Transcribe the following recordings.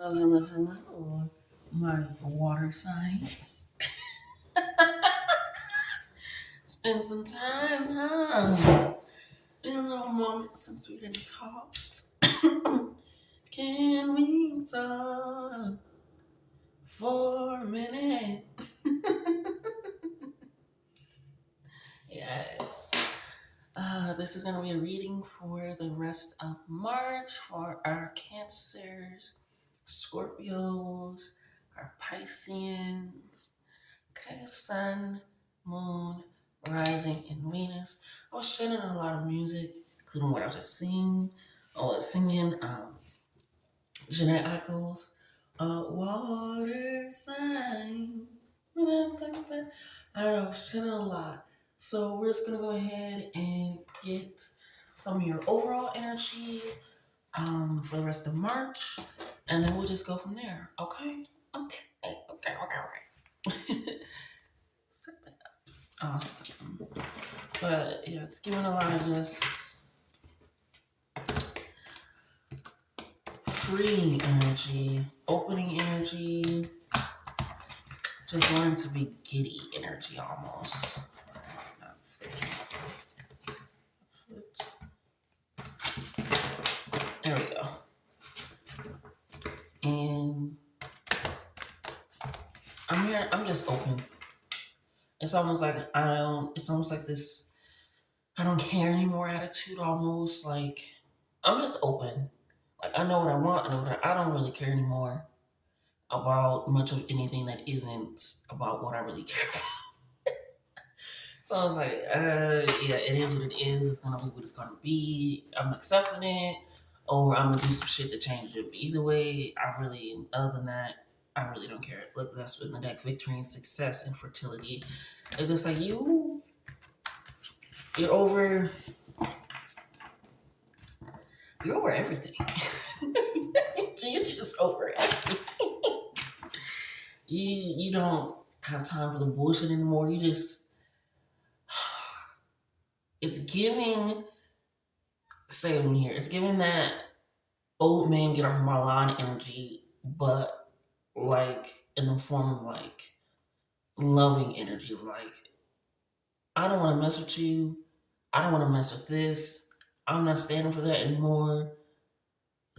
Hello, hello, hello, my water signs. Spend some time, huh? Been a little moment since we didn't talk. Can we talk for a minute? Yes. This is going to be a reading for the rest of March for our Cancers, Scorpios, our Pisceans. Okay, Sun, Moon, Rising, and Venus. I was shedding a lot of music, including what I was just singing. I was singing Jeanette Echoes, Water Sign. I don't know, shedding a lot. So we're just gonna go ahead and get some of your overall energy for the rest of March, and then we'll just go from there. Okay? Okay. Set that up. Awesome. But yeah, it's giving a lot of just free energy, opening energy, just learn to be giddy energy almost. There we go. And I'm here, I'm just open. It's almost like it's almost like this I don't care anymore attitude almost. Like I'm just open. Like I know what I want, I know what I don't really care anymore about much of anything that isn't about what I really care about. So I was like, yeah, it is what it is. It's gonna be what it's gonna be. I'm accepting it, or I'm gonna do some shit to change it. But either way, other than that, I really don't care. Look, that's in the deck: victory and success and fertility. It's just like you're over, you're over everything. You're just over everything. You don't have time for the bullshit anymore. You just, it's giving. Say it in here. It's giving that old man get off my lawn energy, but like in the form of like loving energy of like, I don't want to mess with you. I don't want to mess with this. I'm not standing for that anymore.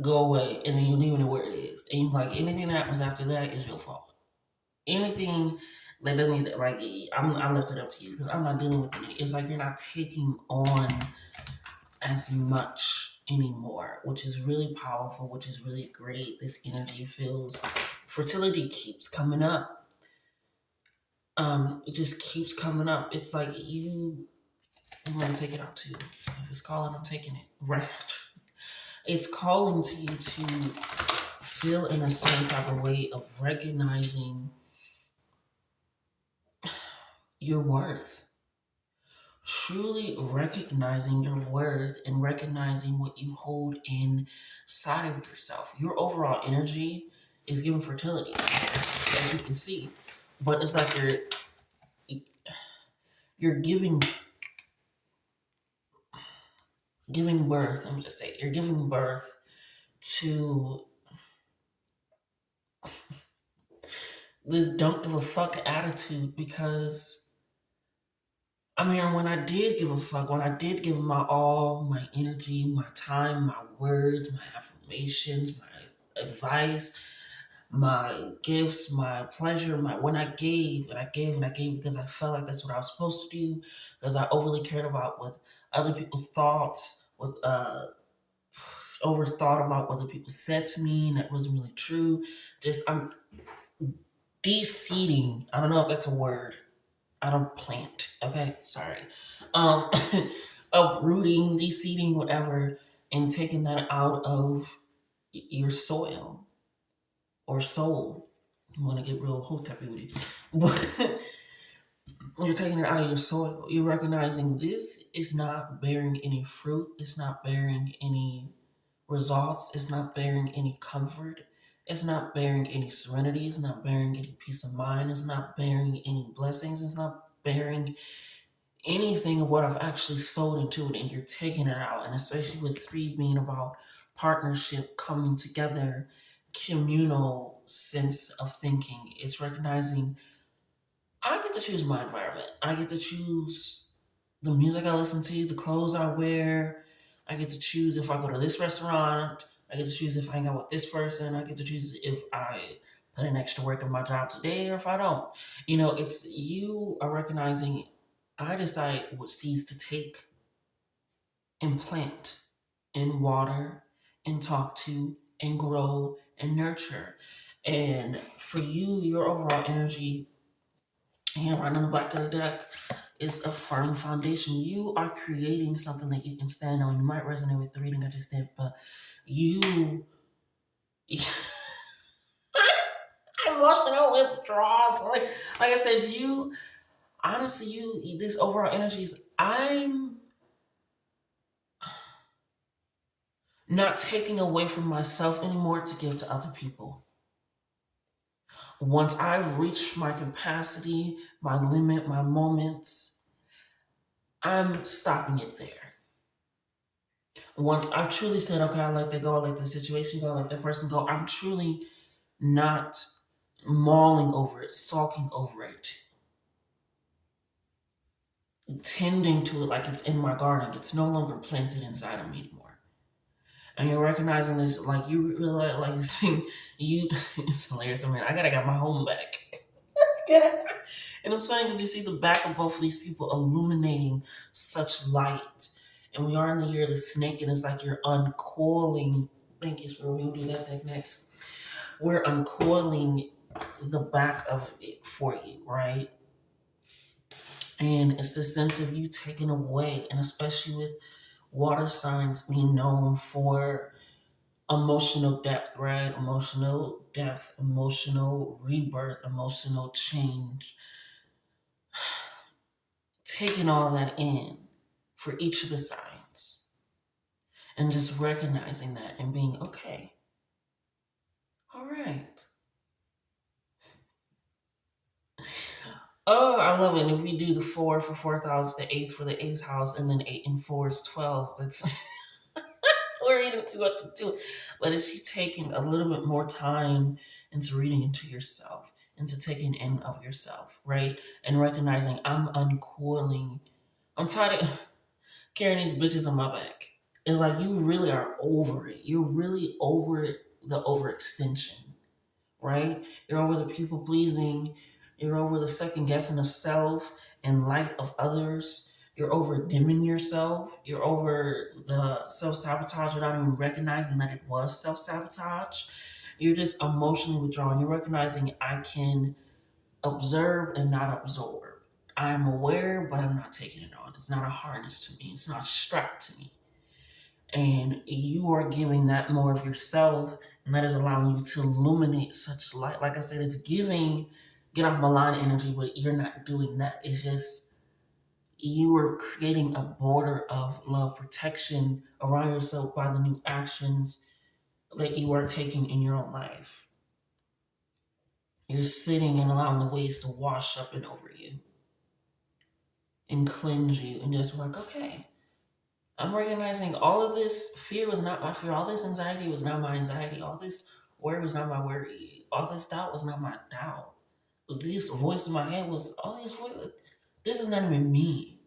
Go away. And then you leaving it where it is. And you like anything that happens after that is your fault. Anything that doesn't like I left it up to you because I'm not dealing with it. It's like you're not taking on as much anymore, which is really powerful, which is really great. This energy feels fertility keeps coming up. It just keeps coming up. It's like I'm gonna take it out too. If it's calling, I'm taking it right. It's calling to you to feel in a certain type of way of recognizing your worth, truly recognizing your worth and recognizing what you hold inside of yourself. Your overall energy is giving fertility, as you can see. But it's like you're giving birth, let me just say, you're giving birth to this don't give a fuck attitude because I mean, when I did give a fuck, when I did give my all, my energy, my time, my words, my affirmations, my advice, my gifts, my pleasure, my when I gave and I gave and I gave because I felt like that's what I was supposed to do, because I overly cared about what other people thought, what overthought about what other people said to me, and that wasn't really true. Just I'm de-seeding. I don't know if that's a word. I don't plant. Okay, sorry. Um, Uprooting, de-seeding, whatever, and taking that out of your soil or soul. You want to get real hotepi with it, but you're taking it out of your soil. You're recognizing this is not bearing any fruit. It's not bearing any results. It's not bearing any comfort. It's not bearing any serenity. It's not bearing any peace of mind. It's not bearing any blessings. It's not bearing anything of what I've actually sold into it, and you're taking it out. And especially with three being about partnership, coming together, communal sense of thinking. It's recognizing I get to choose my environment. I get to choose the music I listen to, the clothes I wear. I get to choose if I go to this restaurant. I get to choose if I hang out with this person. I get to choose if I put in extra work in my job today or if I don't. It's you are recognizing I decide what seeds to take and plant and water and talk to and grow and nurture. And for you, your overall energy, and right on the back of the deck is a firm foundation. You are creating something that you can stand on. You might resonate with the reading I just did, but you, emotional withdrawals. Like I said, you honestly, this overall energy is I'm not taking away from myself anymore to give to other people. Once I've reached my capacity, my limit, my moments, I'm stopping it there. Once I've truly said, okay, I let that go, I let the situation go, I let that person go, I'm truly not mulling over it, sulking over it, tending to it like it's in my garden. It's no longer planted inside of me anymore. And you're recognizing this, like you realize, like seeing you. It's hilarious. I mean, I gotta get my home back. And it's funny because you see the back of both of these people illuminating such light. And we are in the year of the snake, and it's like you're uncoiling. Thank you, for we'll do that thing next. We're uncoiling the back of it for you, right? And it's the sense of you taken away, and especially with water signs being known for emotional depth, right? Emotional depth, emotional rebirth, emotional change. Taking all that in for each of the signs and just recognizing that and being okay. All right. Oh, I love it. And if we do the four for fourth house, the eighth for the eighth house, and then eight and four is 12. That's we're reading too much into it. But it's you taking a little bit more time into reading into yourself, into taking in of yourself, right? And recognizing I'm uncoiling. I'm tired of carrying these bitches on my back. It's like you really are over it. You're really over it, the overextension, right? You're over the people pleasing. You're over the second guessing of self and light of others. You're over dimming yourself. You're over the self sabotage without even recognizing that it was self sabotage. You're just emotionally withdrawn. You're recognizing I can observe and not absorb. I'm aware, but I'm not taking it on. It's not a harness to me. It's not strapped to me. And you are giving that more of yourself, and that is allowing you to illuminate such light. Like I said, it's giving get off malign energy, but you're not doing that. It's just you are creating a border of love protection around yourself by the new actions that you are taking in your own life. You're sitting and allowing the waves to wash up and over you and cleanse you and just like, okay, I'm recognizing all of this fear was not my fear. All this anxiety was not my anxiety. All this worry was not my worry. All this doubt was not my doubt. This voice in my head was all these voices. This is not even me.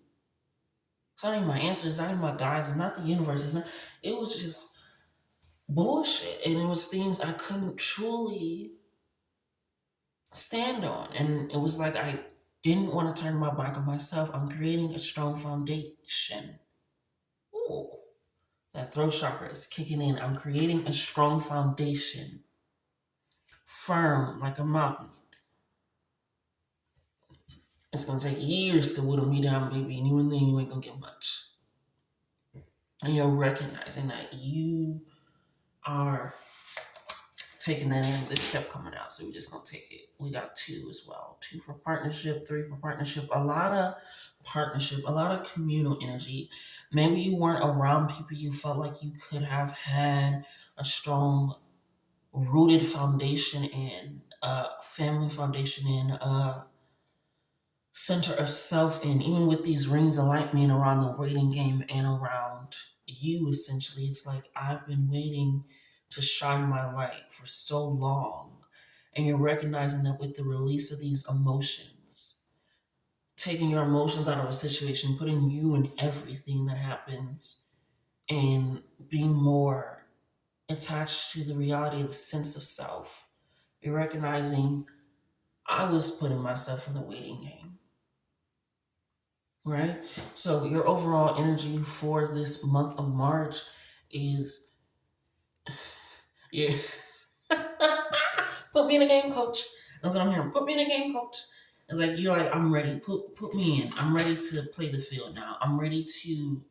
It's not even my answer. It's not even my guides. It's not the universe. It's not. It was just bullshit, and it was things I couldn't truly stand on. And it was like I didn't want to turn my back on myself. I'm creating a strong foundation. Ooh. That throat chakra is kicking in. I'm creating a strong foundation, firm like a mountain. It's gonna take years to whittle me down, baby, and even then you ain't gonna get much. And you're recognizing that you are taking that in. This kept coming out, so we're just gonna take it. We got two as well. Two for partnership, three for partnership. A lot of partnership, a lot of communal energy. Maybe you weren't around people you felt like you could have had a strong rooted foundation in, family foundation in, center of self in, even with these rings of light being around the waiting game and around you essentially. It's like I've been waiting to shine my light for so long. And you're recognizing that with the release of these emotions, taking your emotions out of a situation, putting you in everything that happens, and being more attached to the reality of the sense of self. You're recognizing I was putting myself in the waiting game, right? So your overall energy for this month of March is, yeah. Put me in a game, coach. That's what I'm hearing. Put me in a game, coach. It's like you're like, I'm ready. Put me in. I'm ready to play the field now. I'm ready to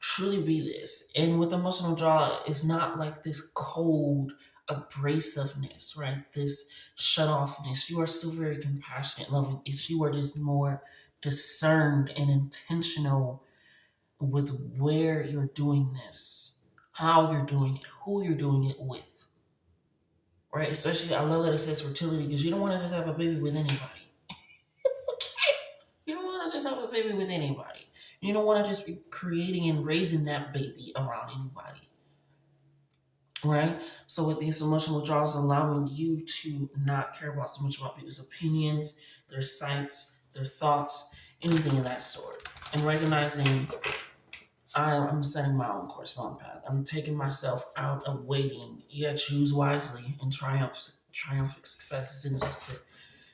truly be this. And with emotional draw, it's not like this cold abrasiveness, right? This shut offness. You are still very compassionate, loving. It's you are just more discerned and intentional with where you're doing this, how you're doing it, who you're doing it with. Right? Especially I love that it says fertility because you don't want to just have a baby with anybody. You don't want to just have a baby with anybody. You don't want to just be creating and raising that baby around anybody. Right? So with these emotional withdrawals allowing you to not care about so much about people's opinions, their sights, their thoughts, anything of that sort. And recognizing I'm setting my own course, my own path. I'm taking myself out of waiting. Yeah, choose wisely and triumphant success is in this put.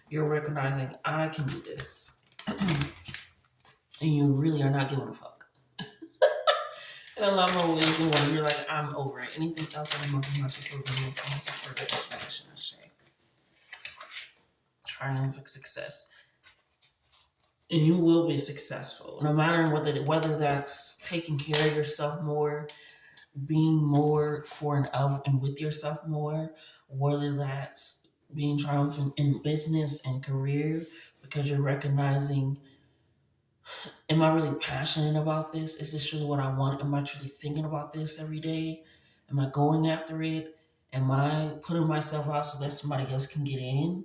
You're recognizing I can do this. And you really are not giving a fuck. And a lot more ways than one. You're like, I'm over it. Anything else I'm not to further into further explanation, I say. Triumphant success. And you will be successful. No matter whether that's taking care of yourself more, being more for and of and with yourself more, whether that's being triumphant in business and career because you're recognizing, am I really passionate about this? Is this really what I want? Am I truly thinking about this every day? Am I going after it? Am I putting myself out so that somebody else can get in?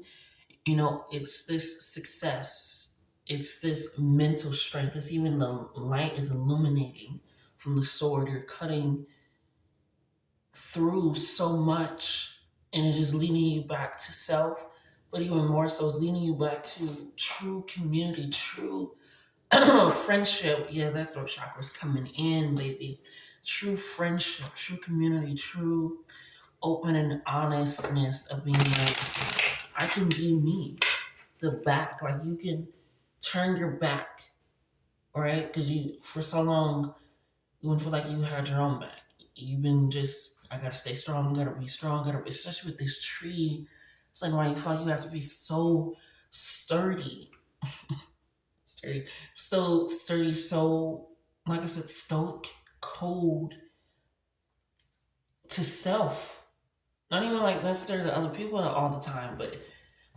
It's this success. It's this mental strength. It's even the light is illuminating from the sword. You're cutting through so much and it's just leading you back to self, but even more so, it's leading you back to true community, true friendship. Yeah, that throat chakra is coming in, baby. True friendship, true community, true open and honestness of being like, I can be me. The back, like you can turn your back, right? Because you, for so long, you wouldn't feel like you had your own back. You've been just, I gotta stay strong, gotta be strong, especially with this tree. It's like why you feel like you have to be so sturdy, sturdy, so sturdy, so, like I said, stoic, cold to self. Not even like necessarily to other people all the time, but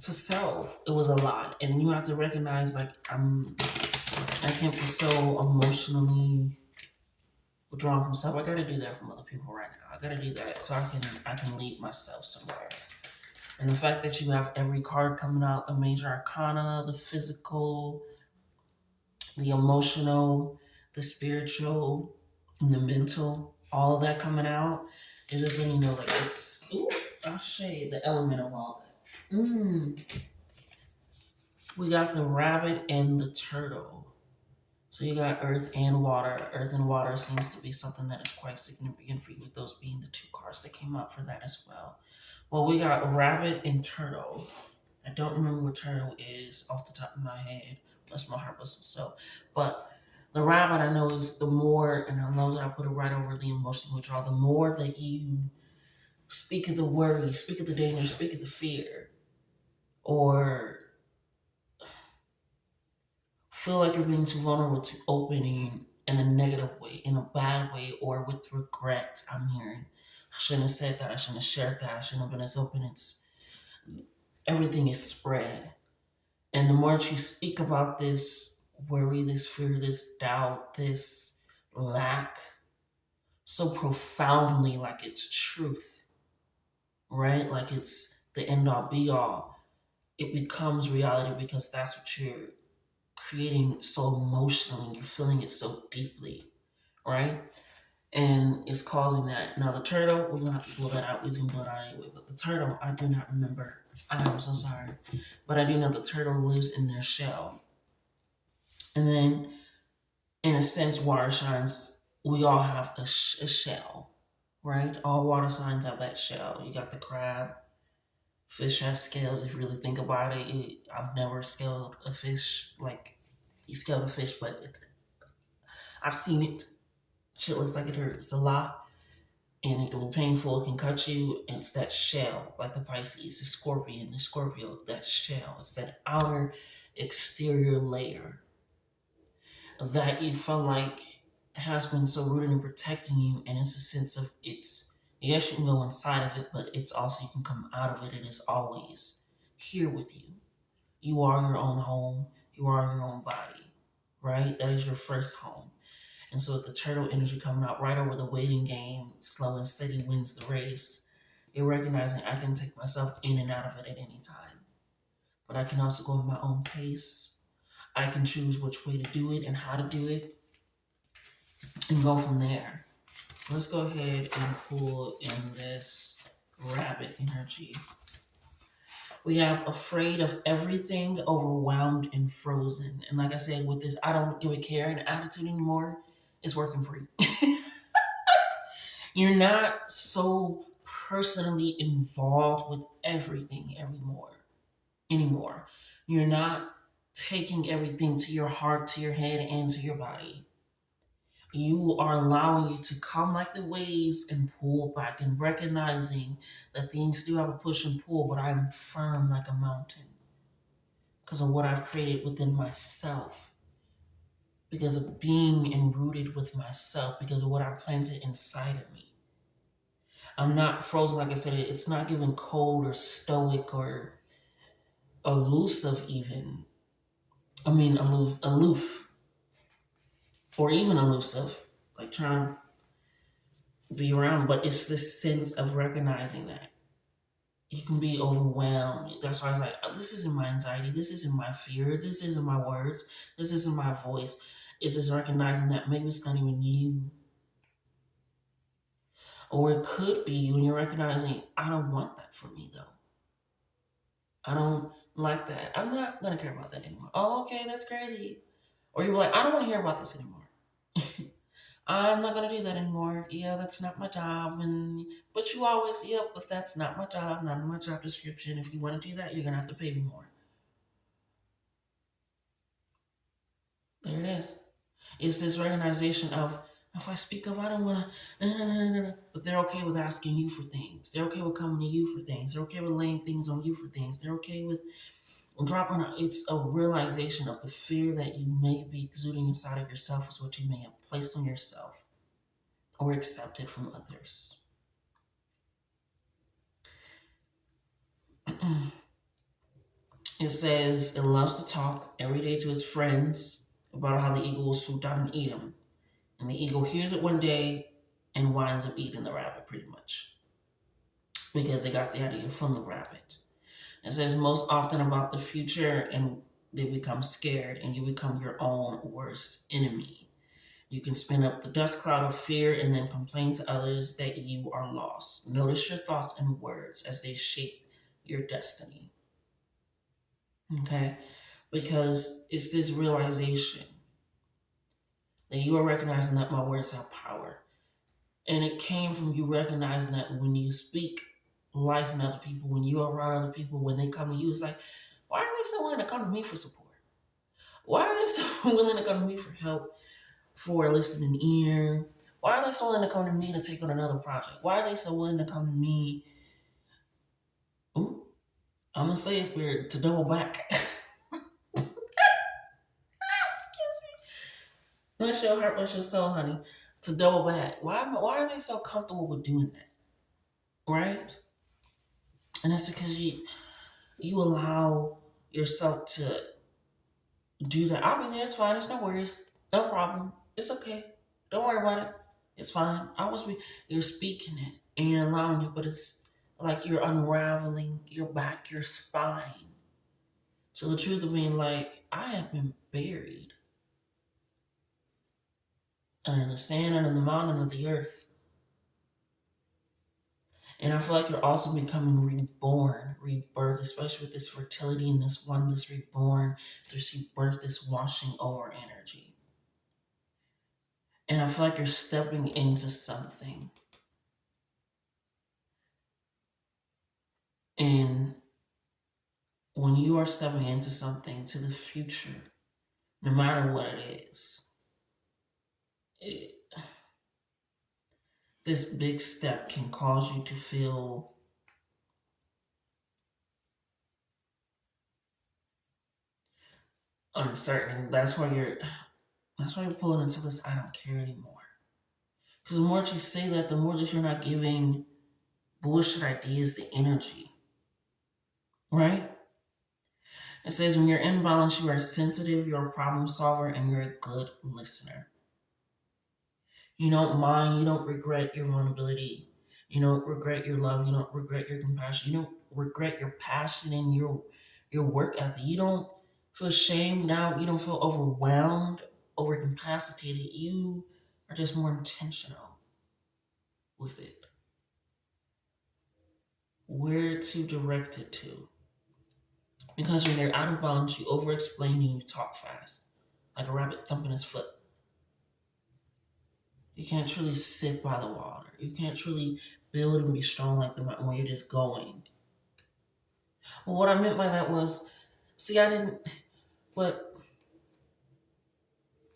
to self, it was a lot. And you have to recognize, like, I can't be so emotionally withdrawn from self. I gotta do that from other people right now. I gotta do that so I can lead myself somewhere. And the fact that you have every card coming out, the major arcana, the physical, the emotional, the spiritual, and the mental, all of that coming out, is just letting you know like it's I'll show you the element of all that. We got the rabbit and the turtle. So you got earth and water. Earth and water seems to be something that is quite significant for you, with those being the two cards that came out for that as well. Well, we got rabbit and turtle. I don't remember what turtle is off the top of my head. Bless my heart, bless my soul. But the rabbit I know is the more, and I know that I put it right over the emotional withdrawal, the more that you speak of the worry, speak of the danger, speak of the fear, or feel like you're being too vulnerable to opening in a negative way, in a bad way, or with regret. I'm hearing, I shouldn't have said that. I shouldn't have shared that. I shouldn't have been as open. It's everything is spread, and the more that you speak about this worry, this fear, this doubt, this lack, so profoundly, like it's truth, right? Like it's the end all be all. It becomes reality because that's what you're creating so emotionally. You're feeling it so deeply, right? and it's causing that. Now the turtle, we're gonna have to pull that out. We're gonna pull it out anyway. But the turtle, I do not remember. I'm so sorry, but I do know the turtle lives in their shell, and then in a sense, water signs, we all have a shell, right? All water signs have that shell. You got the crab. Fish has scales. If you really think about it, I've never scaled a fish. Like you scaled a fish, but I've seen it. Shit looks like it hurts a lot, and it can be painful. It can cut you. And it's that shell, like the Pisces, the Scorpion, the Scorpio. That shell. It's that outer exterior layer that you feel like has been so rooted in protecting you, and it's a sense of it's yes, you can go inside of it, but it's also you can come out of it. It is always here with you. You are your own home. You are your own body, right? That is your first home. And so with the turtle energy coming out right over the waiting game, slow and steady wins the race. You're recognizing I can take myself in and out of it at any time, but I can also go at my own pace. I can choose which way to do it and how to do it and go from there. Let's go ahead and pull in this rabbit energy. We have afraid of everything, overwhelmed and frozen. And like I said, with this I don't give a care and attitude anymore, it's working for you. You're not so personally involved with everything anymore. You're not taking everything to your heart, to your head, and to your body. You are allowing you to come like the waves and pull back and recognizing that things do have a push and pull, but I'm firm like a mountain because of what I've created within myself, because of being and rooted with myself, because of what I planted inside of me. I'm not frozen, like I said, it's not giving cold or stoic or elusive, even. I mean, aloof or even elusive, like trying to be around, but it's this sense of recognizing that you can be overwhelmed. That's why I was like, oh, this isn't my anxiety, this isn't my fear, this isn't my words, this isn't my voice. It's just recognizing that maybe it's not even you. Or it could be when you're recognizing, I don't want that for me though. I don't like that. I'm not gonna care about that anymore. Oh, okay, that's crazy. Or you're like, I don't want to hear about this anymore. I'm not gonna do that anymore. Yeah, that's not my job. And but you always, yep, but that's not my job, not in my job description. If you want to do that, you're gonna have to pay me more. There it is. It's this recognition of if I speak up, I don't wanna but they're okay with asking you for things. They're okay with coming to you for things. They're okay with laying things on you for things. They're okay with dropping out. It's a realization of the fear that you may be exuding inside of yourself is what you may have placed on yourself or accepted from others. It says it loves to talk every day to its friends about how the eagle will swoop down and eat him. And the eagle hears it one day and winds up eating the rabbit pretty much because they got the idea from the rabbit. It says most often about the future and they become scared and you become your own worst enemy. You can spin up the dust cloud of fear and then complain to others that you are lost. Notice your thoughts and words as they shape your destiny. Okay? Because it's this realization that you are recognizing that my words have power. And it came from you recognizing that when you speak life in other people, when you are around other people, when they come to you, it's like, why are they so willing to come to me for support? Why are they so willing to come to me for help, for a listening ear? Why are they so willing to come to me to take on another project? Why are they so willing to come to me? Ooh, I'm gonna say it weird to double back. Excuse me. Bless your heart, bless your soul, honey. To double back. Why are they so comfortable with doing that? Right? And that's because you allow yourself to do that. I'll be there, it's fine, it's no worries. No problem. It's okay. Don't worry about it. It's fine. You're speaking it and you're allowing it, but it's like you're unraveling your back, your spine. So the truth of being like, I have been buried under the sand, under the mountain, under the earth. And I feel like you're also becoming reborn, rebirth, especially with this fertility and this one, this reborn, this rebirth, this washing over energy. And I feel like you're stepping into something. And when you are stepping into something to the future, no matter what it is, it, this big step can cause you to feel uncertain. That's why you're pulling into this I don't care anymore. Because the more that you say that, the more that you're not giving bullshit ideas the energy. Right? It says when you're in balance, you are sensitive, you're a problem solver, and you're a good listener. You don't mind, you don't regret your vulnerability. You don't regret your love, you don't regret your compassion, you don't regret your passion and your work ethic. You don't feel shamed now, you don't feel overwhelmed, overcapacitated. You are just more intentional with it. Where to direct it to. Because when you're out of balance, you over explain and you talk fast. Like a rabbit thumping his foot. You can't truly sit by the water. You can't truly build and be strong like the mountain when you're just going. Well, what I meant by that was, see, I didn't, but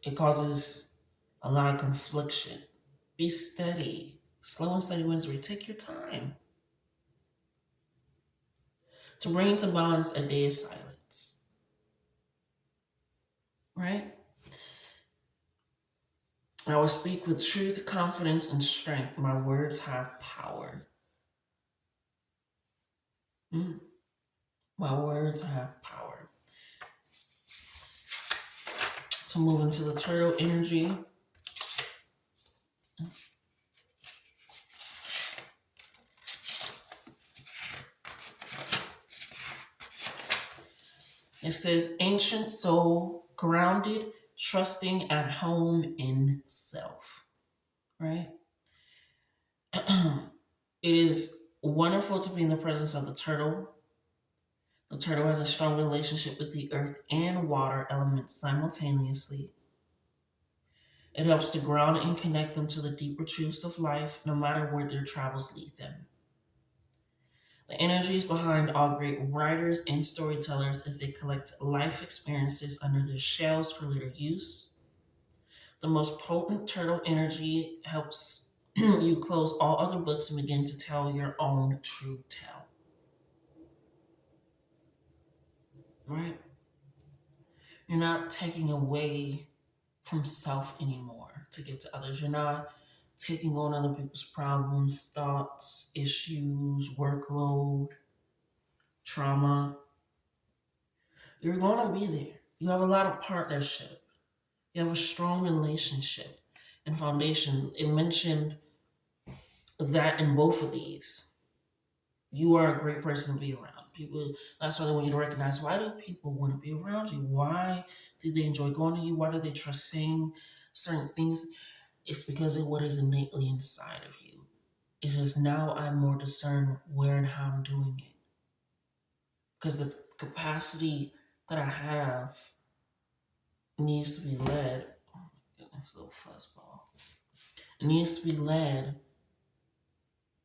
it causes a lot of confliction. Be steady. Slow and steady wins. Take your time. To bring into balance, a day of silence. Right? I will speak with truth, confidence, and strength. My words have power. Mm. My words have power. To move into the turtle energy. It says, ancient soul, grounded, trusting, at home in self. Right? It is wonderful to be in the presence of the turtle. The turtle has a strong relationship with the earth and water elements simultaneously. It helps to ground and connect them to the deeper truths of life, no matter where their travels lead them. The energies behind all great writers and storytellers as they collect life experiences under their shells for later use. The most potent turtle energy helps you close all other books and begin to tell your own true tale. Right? You're not taking away from self anymore to give to others. You're not taking on other people's problems, thoughts, issues, workload, trauma. You're going to be there. You have a lot of partnership. You have a strong relationship and foundation. It mentioned that in both of these. You are a great person to be around. People, that's why they want you to recognize, why do people want to be around you? Why do they enjoy going to you? Why do they trust saying certain things? It's because of what is innately inside of you. It's just now I'm more discerned where and how I'm doing it. Because the capacity that I have needs to be led. Oh my goodness, little fuzzball. It needs to be led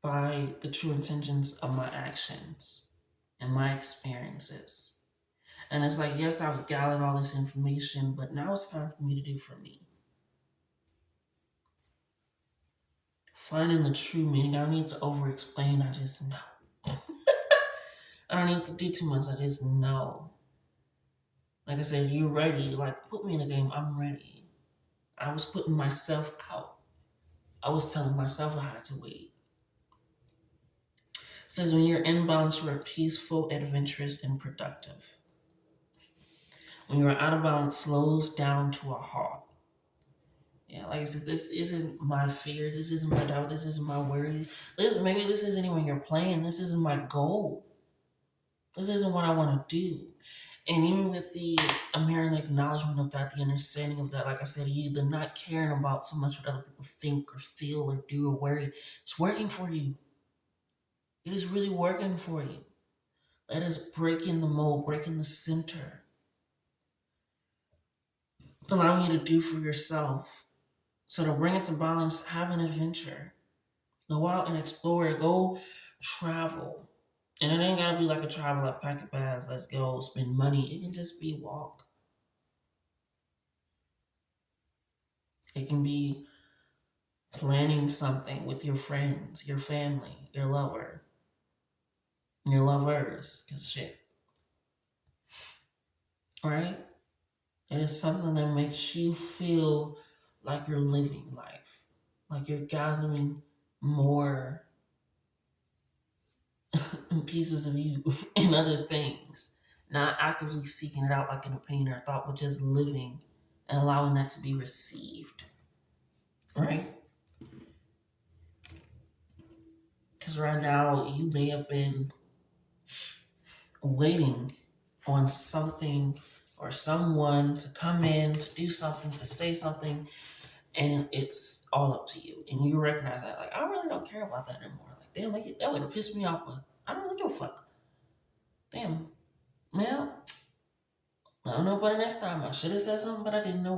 by the true intentions of my actions and my experiences. And it's like, yes, I've gathered all this information, but now it's time for me to do for me. Finding the true meaning. I don't need to over explain, I just know. I don't need to do too much, I just know. Like I said, you ready? Like, put me in the game, I'm ready. I was putting myself out. I was telling myself I had to wait. It says when you're in balance, you are peaceful, adventurous, and productive. When you're out of balance, slows down to a halt. Yeah, like I said, this isn't my fear, this isn't my doubt, this isn't my worry. Maybe this isn't even your plan, this isn't my goal. This isn't what I want to do. And even with the American acknowledgement of that, the understanding of that, like I said, you, the not caring about so much what other people think or feel or do or worry, it's working for you. It is really working for you. That is breaking the mold, breaking the center, allowing you to do for yourself. So to bring it to balance, have an adventure. Go out and explore. Go travel. And it ain't gotta be like a travel like pack of bags, let's go spend money. It can just be walk. It can be planning something with your friends, your family, your lover, your lovers, cause shit. Right? It is something that makes you feel like you're living life. Like you're gathering more pieces of you and other things. Not actively seeking it out like in a pain or a thought, but just living and allowing that to be received. Right? Because right now you may have been waiting on something or someone to come in, to do something, to say something, and it's all up to you. And you recognize that, like, I really don't care about that anymore. Like, damn, like, that would have pissed me off, but I don't really give a fuck. Damn, well, I don't know about the next time. I should have said something, but I didn't know.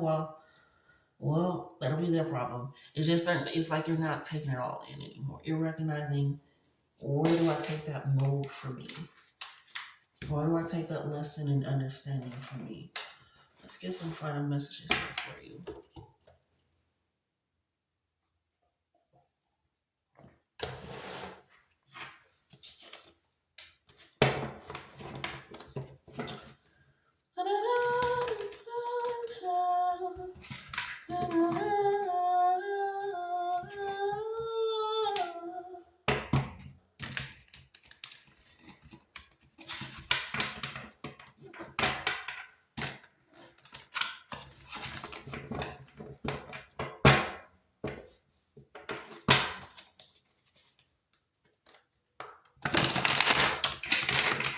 Well, that'll be their problem. It's just certain. It's like you're not taking it all in anymore. You're recognizing, where do I take that mold for me? Where do I take that lesson and understanding for me? Let's get some final messages here for you.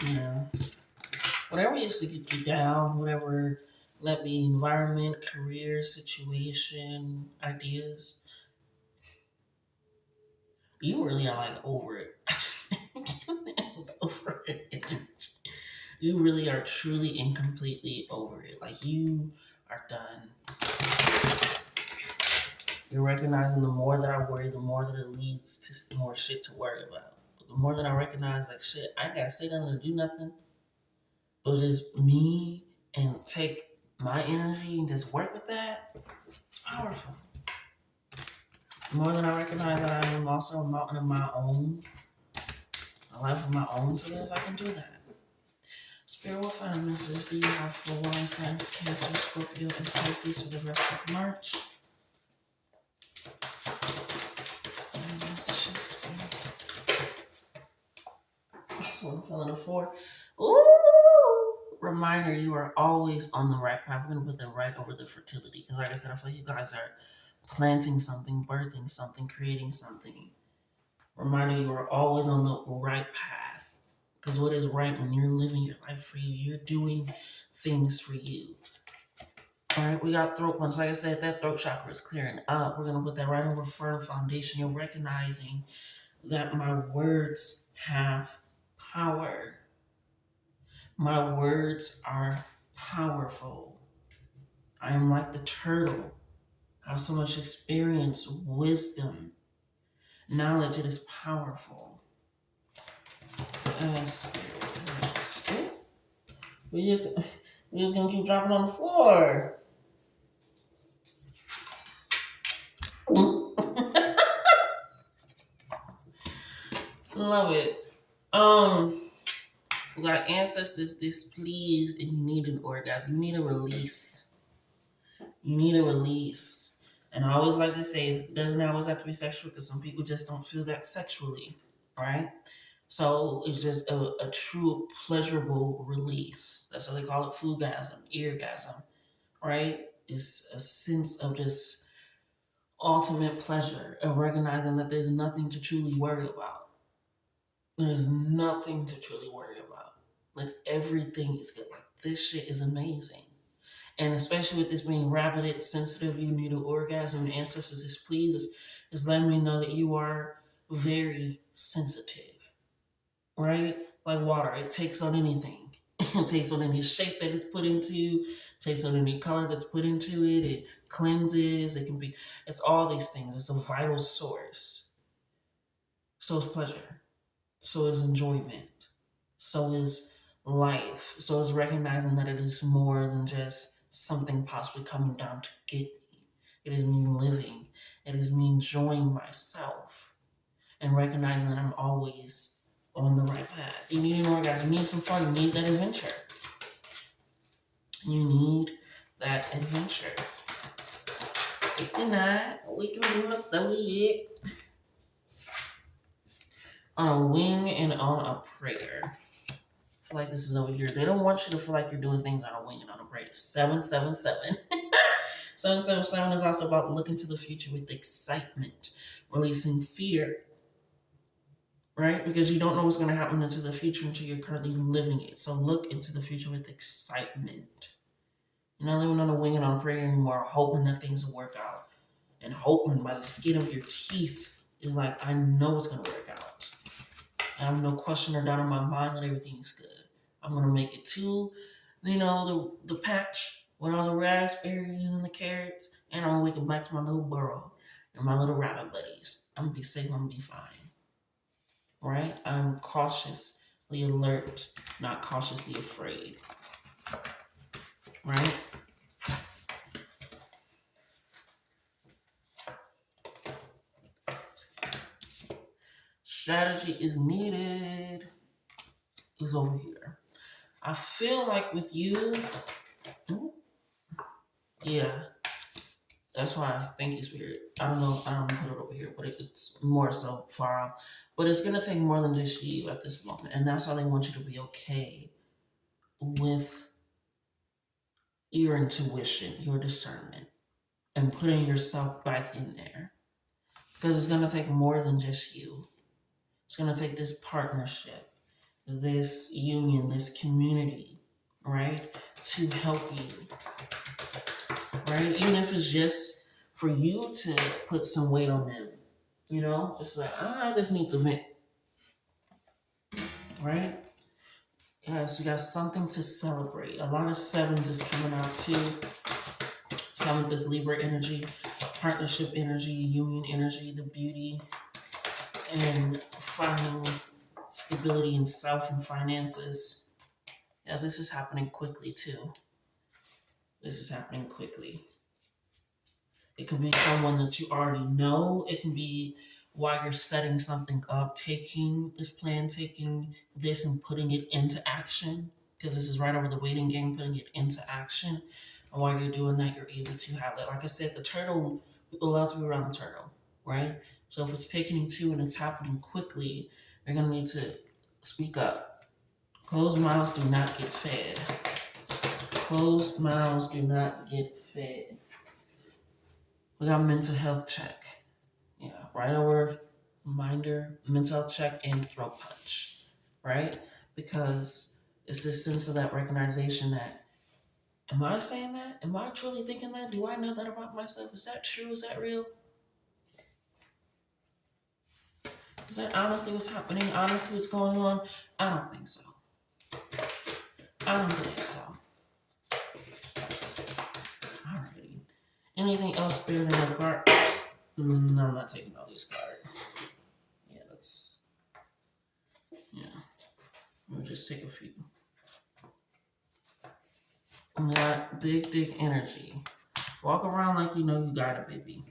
Yeah. Whatever used to get you down, whatever, let be environment, career, situation, ideas, you really are like over it. I just over it. You really are truly and completely over it. Like you are done. You're recognizing the more that I worry, the more that it leads to more shit to worry about. But the more that I recognize, like shit, I ain't gotta say nothing or do nothing, but just me and take my energy and just work with that. It's powerful. The more that I recognize that I am also a mountain of my own, a life of my own to live, I can do that. Spirit, what kind of messages do you have for water signs, Cancer, Scorpio, and Pisces for the rest of March? So I'm feeling a 4. Ooh! Reminder, you are always on the right path. We're going to put that right over the fertility. Because like I said, I feel like you guys are planting something, birthing something, creating something. Reminder, you are always on the right path. Because what is right when you're living your life for you, you're doing things for you. All right, we got throat punch. Like I said, that throat chakra is clearing up. We're going to put that right over firm foundation. You're recognizing that my words have power. My words are powerful. I am like the turtle. I have so much experience, wisdom, knowledge. It is powerful. Yes. We just we just gonna keep dropping on the floor. Love it. We got ancestors displeased, and you need an orgasm. You need a release. You need a release. And I always like to say, it doesn't always have to be sexual because some people just don't feel that sexually, right? So it's just a true pleasurable release. That's what they call it, foodgasm, eargasm, right? It's a sense of just ultimate pleasure of recognizing that there's nothing to truly worry about. There's nothing to truly worry about. Like everything is good. Like this shit is amazing. And especially with this being rapid, sensitive, you need an orgasm, and ancestors is pleased, is letting me know that you are very sensitive, right? Like water, it takes on anything. It takes on any shape that it's put into, takes on any color that's put into it, it cleanses, it can be, it's all these things. It's a vital source. So is pleasure. So is enjoyment. So is life. So is recognizing that it is more than just something possibly coming down to get me. It is me living. It is me enjoying myself and recognizing that I'm always on the right path. You need an orgasm. You need some fun. You need that adventure. You need that adventure. 69. We can do a so yet. On a wing and on a prayer. I feel like this is over here. They don't want you to feel like you're doing things on a wing and on a prayer. 777. 777 is also about looking to the future with excitement, releasing fear, right? Because you don't know what's going to happen into the future until you're currently living it. So look into the future with excitement. You're not living on a wing and on a prayer anymore, hoping that things will work out. And hoping by the skin of your teeth is like, I know it's going to work out. I have no question or doubt in my mind that everything's good. I'm going to make it to, the patch with all the raspberries and the carrots. And I'm going to wake up back to my little burrow and my little rabbit buddies. I'm going to be safe. I'm going to be fine. Right? I'm cautiously alert, not cautiously afraid. Right? Strategy is needed. Is over here. I feel like with you, yeah, that's why. Thank you, Spirit. I don't know. I don't put it over here, but it's more so far out. But it's gonna take more than just you at this moment, and that's why they want you to be okay with your intuition, your discernment, and putting yourself back in there, because it's gonna take more than just you. It's gonna take this partnership, this union, this community, right, to help you, right? Even if it's just for you to put some weight on them, it's like, I just need to vent, right? Yes, you got something to celebrate. A lot of sevens is coming out too. Seventh is Libra energy, partnership energy, union energy, the beauty, and finding stability in self and finances. Yeah, this is happening quickly too. This is happening quickly. It could be someone that you already know. It can be while you're setting something up, taking this plan, taking this and putting it into action. Because this is right over the waiting game, putting it into action. And while you're doing that, you're able to have that. Like I said, the turtle, people love to be around the turtle, right? So if it's taking two and it's happening quickly, you're going to need to speak up. Closed mouths do not get fed. Closed mouths do not get fed. We got mental health check. Yeah, right over reminder, mental health check, and throat punch, right? Because it's this sense of that recognition that, am I saying that? Am I truly thinking that? Do I know that about myself? Is that true? Is that real? Is that honestly what's happening? Honestly what's going on? I don't think so. I don't believe so. Alrighty. Anything else, Spirit in the card? No, I'm not taking all these cards. We'll just take a few. We got big dick energy. Walk around like you know you got it, baby.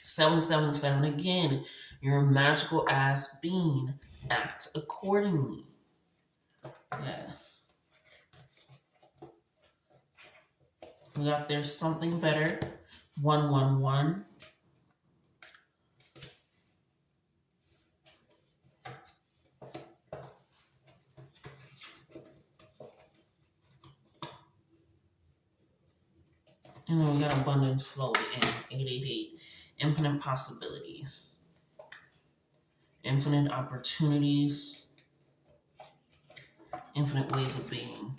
777 again. You're a magical ass being. Act accordingly. Yes. We got there's something better. 111. And then we got abundance flow in 888. Infinite possibilities. Infinite opportunities. Infinite ways of being.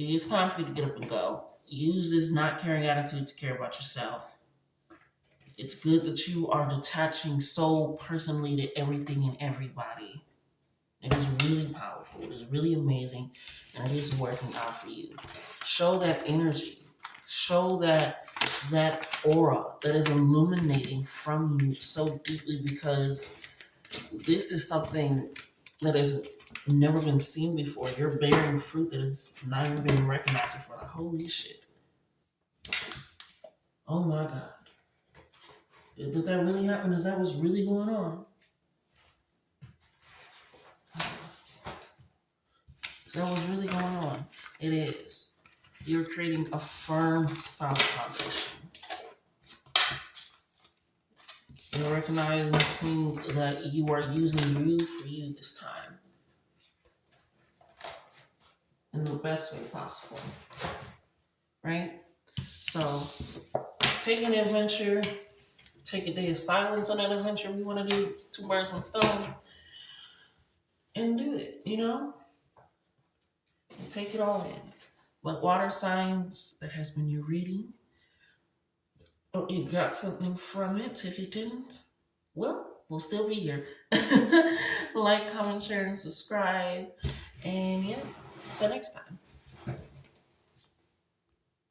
It's time for you to get up and go. Use this not caring attitude to care about yourself. It's good that you are detaching so personally to everything and everybody. It is really powerful. It is really amazing, and it is working out for you. Show that energy. Show that aura that is illuminating from you so deeply, because this is something that has never been seen before. You're bearing fruit that has not even been recognized before. Like, holy shit. Oh my God. Did that really happen? Is that what's really going on? Is that what's really going on? It is. You're creating a firm, solid foundation. You're recognizing that you are using you for you this time in the best way possible. Right? So take an adventure, take a day of silence on that adventure. We want to do two birds, one stone, and do it, And take it all in. But water signs, that has been your reading. Oh, you got something from it. If you didn't, well, we'll still be here. Like, comment, share, and subscribe. And yeah, until next time.